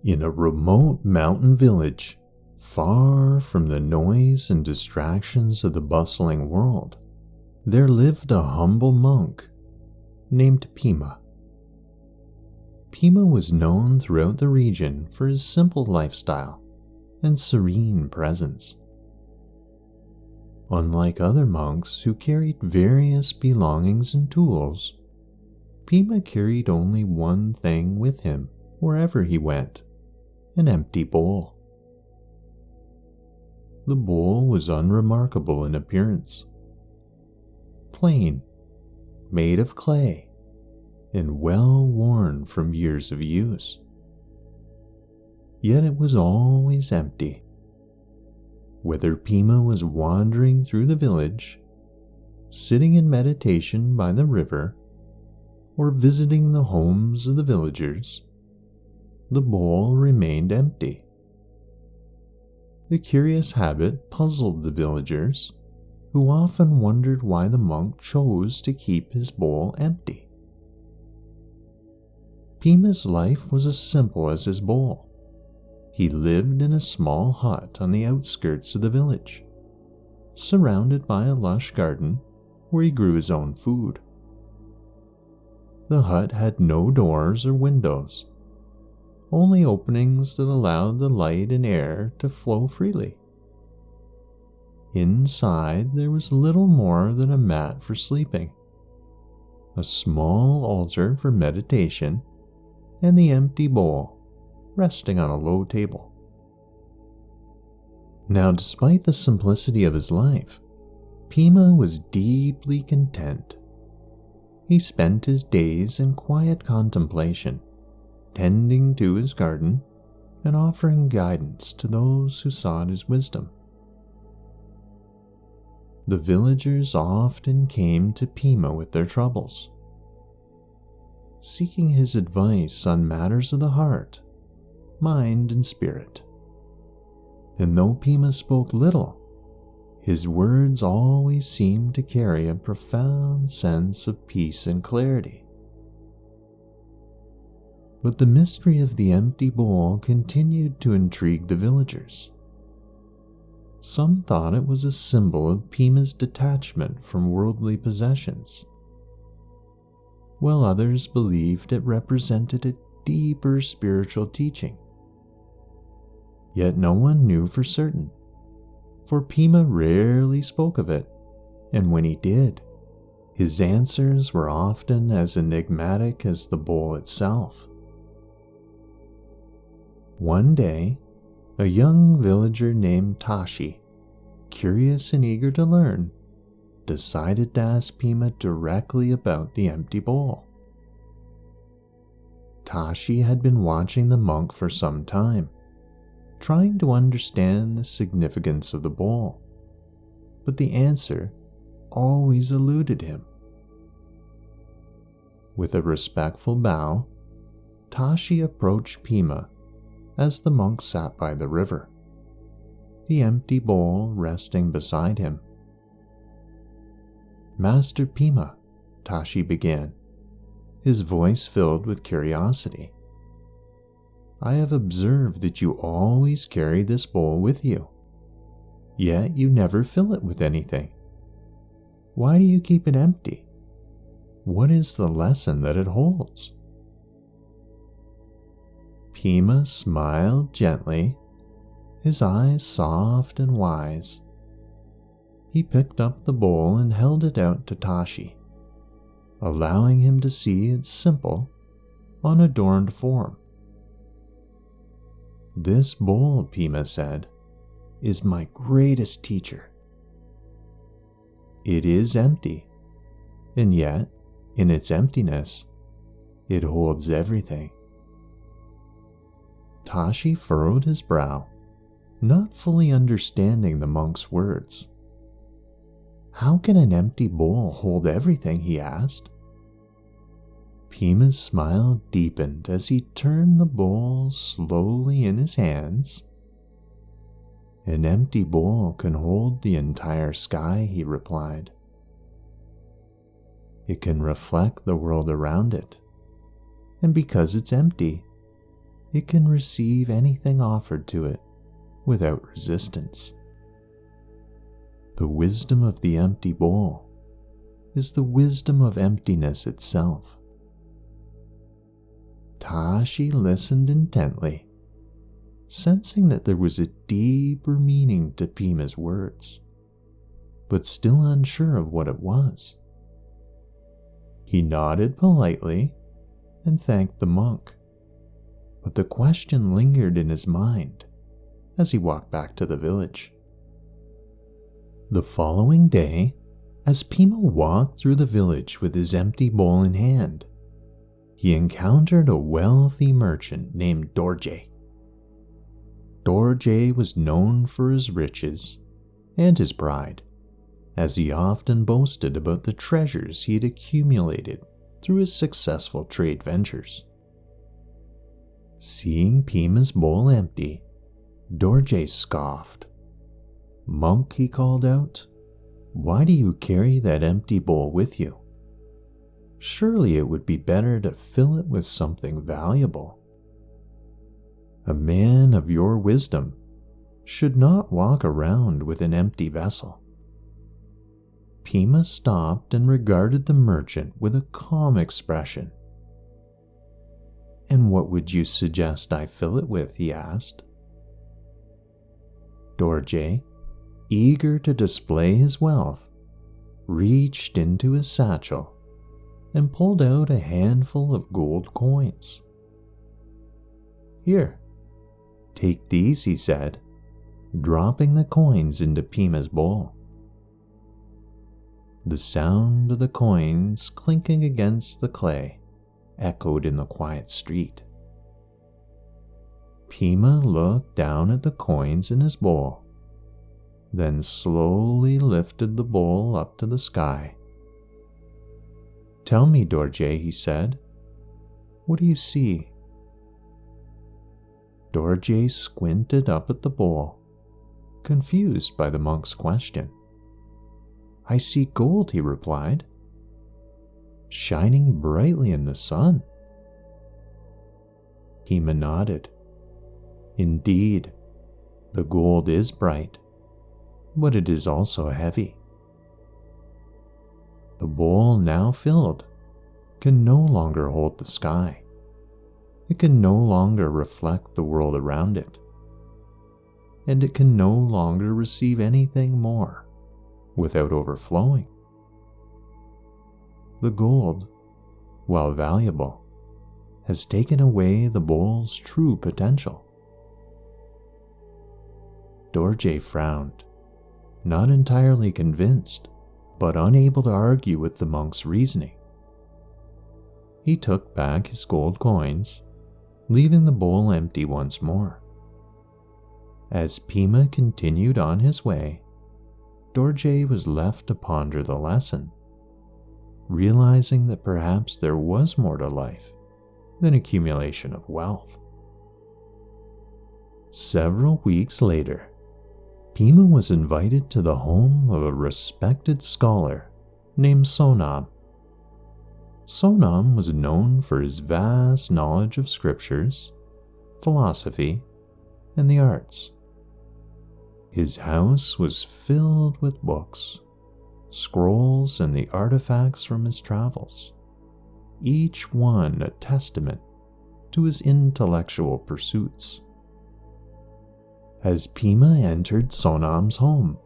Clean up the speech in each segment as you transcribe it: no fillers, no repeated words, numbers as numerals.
In a remote mountain village, far from the noise and distractions of the bustling world, there lived a humble monk named Pema. Pema was known throughout the region for his simple lifestyle and serene presence. Unlike other monks who carried various belongings and tools, Pema carried only one thing with him wherever he went: an empty bowl. The bowl was unremarkable in appearance. Plain, made of clay, and well worn from years of use. Yet it was always empty. Whether Pema was wandering through the village, sitting in meditation by the river, or visiting the homes of the villagers, the bowl remained empty. The curious habit puzzled the villagers, who often wondered why the monk chose to keep his bowl empty. Pema's life was as simple as his bowl. He lived in a small hut on the outskirts of the village, surrounded by a lush garden where he grew his own food. The hut had no doors or windows, only openings that allowed the light and air to flow freely. Inside there was little more than a mat for sleeping, a small altar for meditation, and the empty bowl resting on a low table. Now, despite the simplicity of his life, Pema was deeply content. He spent his days in quiet contemplation, tending to his garden and offering guidance to those who sought his wisdom. The villagers often came to Pema with their troubles, seeking his advice on matters of the heart, mind, and spirit. And though Pema spoke little, his words always seemed to carry a profound sense of peace and clarity. But the mystery of the empty bowl continued to intrigue the villagers. Some thought it was a symbol of Pema's detachment from worldly possessions, while others believed it represented a deeper spiritual teaching. Yet no one knew for certain, for Pema rarely spoke of it, and when he did, his answers were often as enigmatic as the bowl itself. One day, a young villager named Tashi, curious and eager to learn, decided to ask Pema directly about the empty bowl. Tashi had been watching the monk for some time, trying to understand the significance of the bowl, but the answer always eluded him. With a respectful bow, Tashi approached Pema as the monk sat by the river, the empty bowl resting beside him. "Master Pema," Tashi began, his voice filled with curiosity, "I have observed that you always carry this bowl with you, yet you never fill it with anything. Why do you keep it empty? What is the lesson that it holds?" Pema smiled gently, his eyes soft and wise. He picked up the bowl and held it out to Tashi, allowing him to see its simple, unadorned form. "This bowl," Pema said, "is my greatest teacher. It is empty, and yet, in its emptiness, it holds everything." Tashi furrowed his brow, not fully understanding the monk's words. "How can an empty bowl hold everything?" he asked. Pema's smile deepened as he turned the bowl slowly in his hands. "An empty bowl can hold the entire sky," he replied. "It can reflect the world around it, and because it's empty, it can receive anything offered to it without resistance. The wisdom of the empty bowl is the wisdom of emptiness itself. Tashi listened intently, sensing that there was a deeper meaning to Pema's words, but still unsure of what it was. He nodded politely and thanked the monk, but the question lingered in his mind as he walked back to the village. The following day, as Pema walked through the village with his empty bowl in hand, he encountered a wealthy merchant named Dorje. Dorje was known for his riches and his pride, as he often boasted about the treasures he had accumulated through his successful trade ventures. Seeing Pema's bowl empty, Dorje scoffed. "Monk," he called out, "why do you carry that empty bowl with you? Surely it would be better to fill it with something valuable. A man of your wisdom should not walk around with an empty vessel." Pema stopped and regarded the merchant with a calm expression. "And what would you suggest I fill it with?" he asked. Dorje, eager to display his wealth, reached into his satchel and pulled out a handful of gold coins. "Here, take these," he said, dropping the coins into Pema's bowl. The sound of the coins clinking against the clay echoed in the quiet street. Pema looked down at the coins in his bowl, then slowly lifted the bowl up to the sky. "Tell me, Dorje," he said, "what do you see?" Dorje squinted up at the bowl, confused by the monk's question. "I see gold," he replied, "shining brightly in the sun." Pema nodded. "Indeed, the gold is bright, but it is also heavy." The bowl, now filled, can no longer hold the sky. It can no longer reflect the world around it, and it can no longer receive anything more without overflowing. The gold, while valuable, has taken away the bowl's true potential. Dorje frowned, not entirely convinced, but unable to argue with the monk's reasoning. He took back his gold coins, leaving the bowl empty once more. As Pema continued on his way, Dorje was left to ponder the lesson, realizing that perhaps there was more to life than accumulation of wealth. Several weeks later, Pema was invited to the home of a respected scholar named Sonam. Sonam was known for his vast knowledge of scriptures, philosophy, and the arts. His house was filled with books, scrolls, and the artifacts from his travels, each one a testament to his intellectual pursuits. As Pema entered Sonam's home,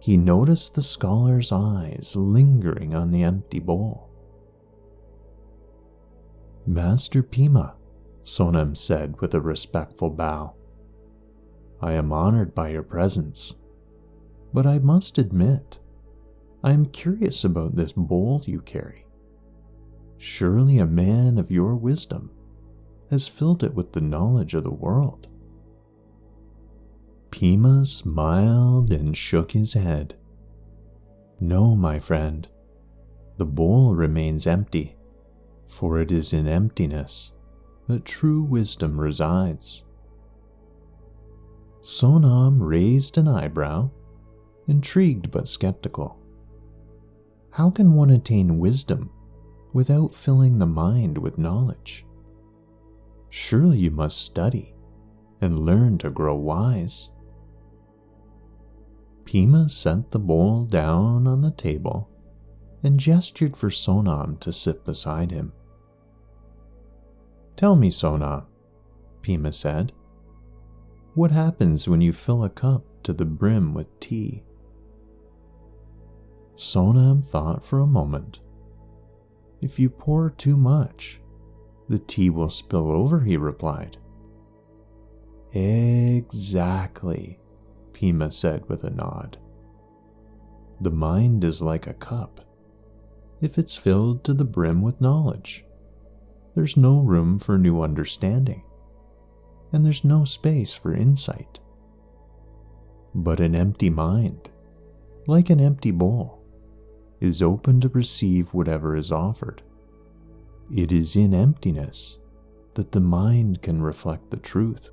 he noticed the scholar's eyes lingering on the empty bowl. "Master Pema," Sonam said with a respectful bow, "I am honored by your presence, but I must admit, I am curious about this bowl you carry. Surely a man of your wisdom has filled it with the knowledge of the world." Pema smiled and shook his head. "No, my friend, the bowl remains empty, for it is in emptiness that true wisdom resides." Sonam raised an eyebrow, intrigued but skeptical. How can one attain wisdom without filling the mind with knowledge? Surely you must study and learn to grow wise." Pema set the bowl down on the table and gestured for Sonam to sit beside him. "Tell me, Sonam," Pema said, "what happens when you fill a cup to the brim with tea?" Sonam thought for a moment. "If you pour too much, the tea will spill over," he replied. "Exactly," Pema said with a nod. "The mind is like a cup. If it's filled to the brim with knowledge, there's no room for new understanding, and there's no space for insight. But an empty mind, like an empty bowl, is open to receive whatever is offered. It is in emptiness that the mind can reflect the truth,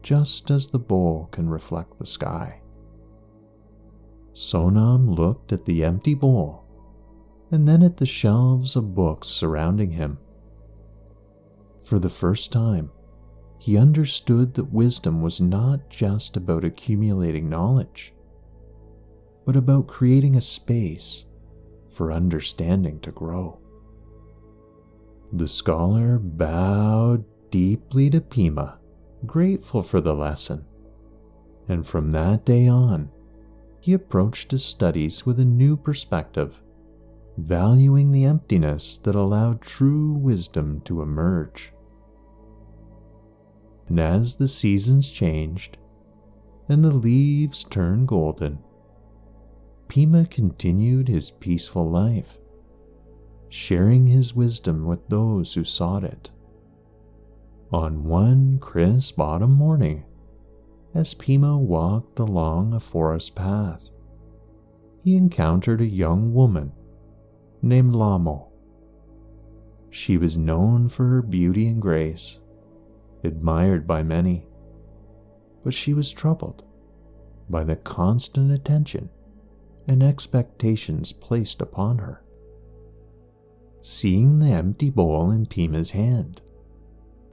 just as the bowl can reflect the sky." Sonam looked at the empty bowl and then at the shelves of books surrounding him. For the first time, he understood that wisdom was not just about accumulating knowledge, but about creating a space for understanding to grow. The scholar bowed deeply to Pema, grateful for the lesson, and from that day on, he approached his studies with a new perspective, valuing the emptiness that allowed true wisdom to emerge. And as the seasons changed and the leaves turned golden, Pema continued his peaceful life, sharing his wisdom with those who sought it. On one crisp autumn morning, as Pema walked along a forest path, he encountered a young woman named Lamo. She was known for her beauty and grace, admired by many, but she was troubled by the constant attention and expectations placed upon her. Seeing the empty bowl in Pema's hand,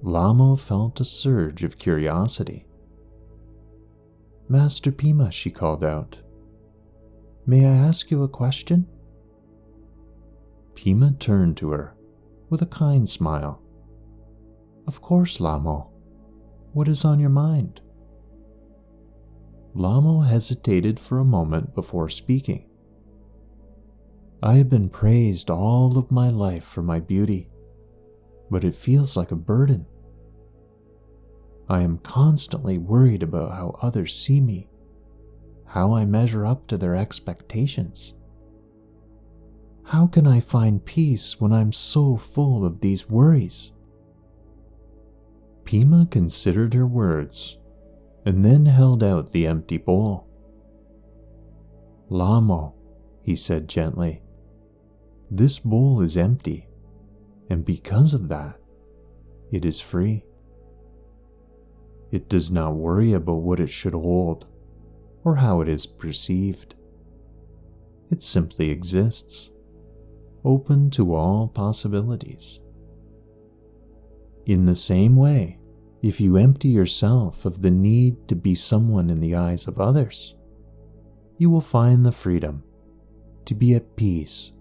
Lamo felt a surge of curiosity. "Master Pema," she called out, "may I ask you a question?" Pema turned to her with a kind smile. "Of course, Lamo. What is on your mind?" Lamo hesitated for a moment before speaking. "I have been praised all of my life for my beauty, but it feels like a burden. I am constantly worried about how others see me, how I measure up to their expectations. How can I find peace when I'm so full of these worries?" Pema considered her words and then held out the empty bowl. "Lamo," he said gently, "this bowl is empty, and because of that, it is free. It does not worry about what it should hold or how it is perceived. It simply exists, open to all possibilities. In the same way, if you empty yourself of the need to be someone in the eyes of others, you will find the freedom to be at peace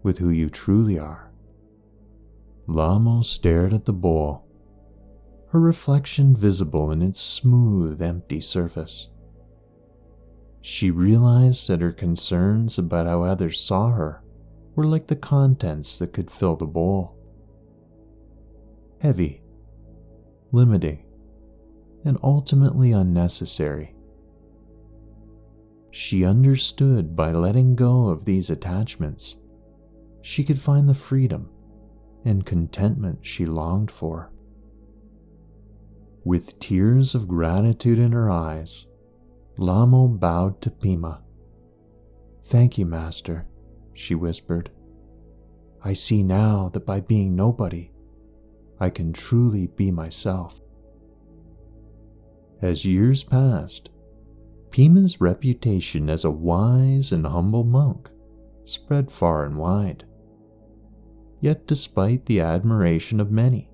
with who you truly are." Lamo stared at the bowl, her reflection visible in its smooth, empty surface. She realized that her concerns about how others saw her were like the contents that could fill the bowl. Heavy, limiting, and ultimately unnecessary. She understood by letting go of these attachments, she could find the freedom and contentment she longed for. With tears of gratitude in her eyes, Lamo bowed to Pema. "Thank you, Master," she whispered. "I see now that by being nobody, I can truly be myself." As years passed, Pema's reputation as a wise and humble monk spread far and wide. Yet despite the admiration of many,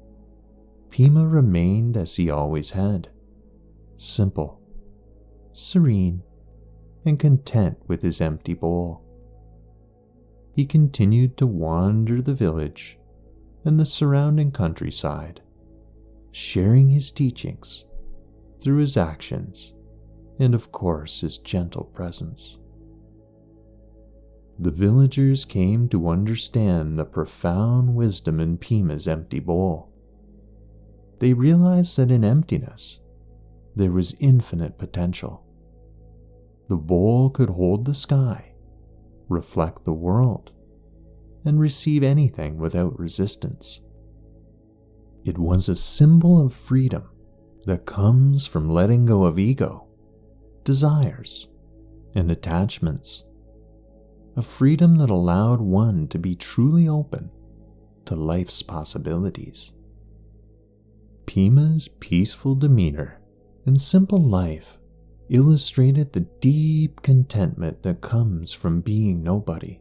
Pema remained as he always had, simple, serene, and content with his empty bowl. He continued to wander the village and the surrounding countryside, sharing his teachings through his actions and, of course, his gentle presence. The villagers came to understand the profound wisdom in Pema's empty bowl. They realized that in emptiness, there was infinite potential. The bowl could hold the sky, reflect the world, and receive anything without resistance. It was a symbol of freedom that comes from letting go of ego, desires, and attachments. A freedom that allowed one to be truly open to life's possibilities. Pema's peaceful demeanor and simple life illustrated the deep contentment that comes from being nobody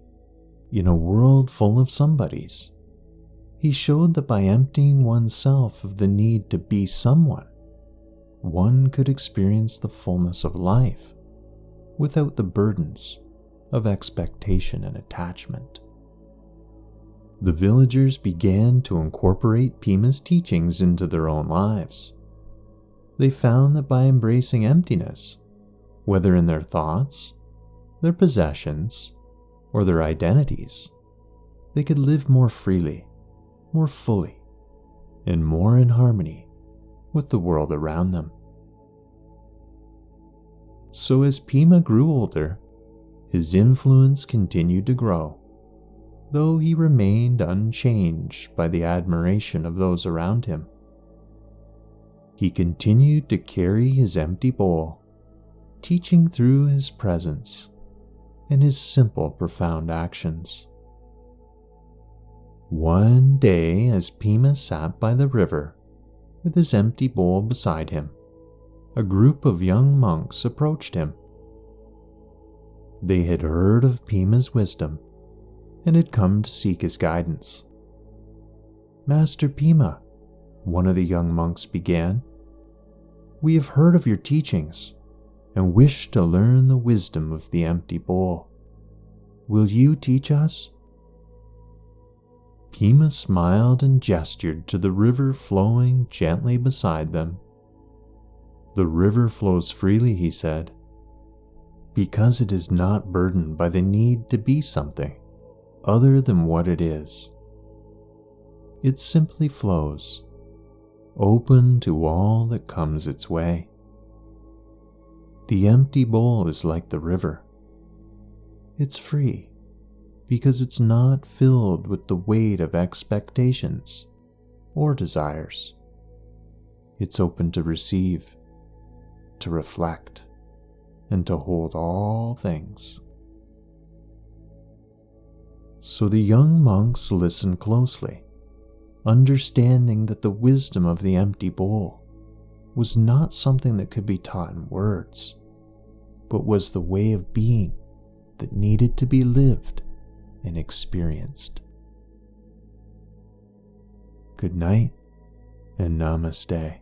in a world full of somebodies. He showed that by emptying oneself of the need to be someone, one could experience the fullness of life without the burdens of expectation and attachment. The villagers began to incorporate Pema's teachings into their own lives. They found that by embracing emptiness, whether in their thoughts, their possessions, or their identities, they could live more freely, more fully, and more in harmony with the world around them. So as Pema grew older, his influence continued to grow, though he remained unchanged by the admiration of those around him. He continued to carry his empty bowl, teaching through his presence and his simple, profound actions. One day, as Pema sat by the river with his empty bowl beside him, a group of young monks approached him. They had heard of Pema's wisdom and had come to seek his guidance. "Master Pema," one of the young monks began, "we have heard of your teachings and wish to learn the wisdom of the empty bowl. Will you teach us?" Pema smiled and gestured to the river flowing gently beside them. "The river flows freely," he said, "because it is not burdened by the need to be something other than what it is. It simply flows, open to all that comes its way. The empty bowl is like the river. It's free because it's not filled with the weight of expectations or desires. It's open to receive, to reflect, and to hold all things." So the young monks listened closely, understanding that the wisdom of the empty bowl was not something that could be taught in words, but was the way of being that needed to be lived and experienced. Good night and namaste.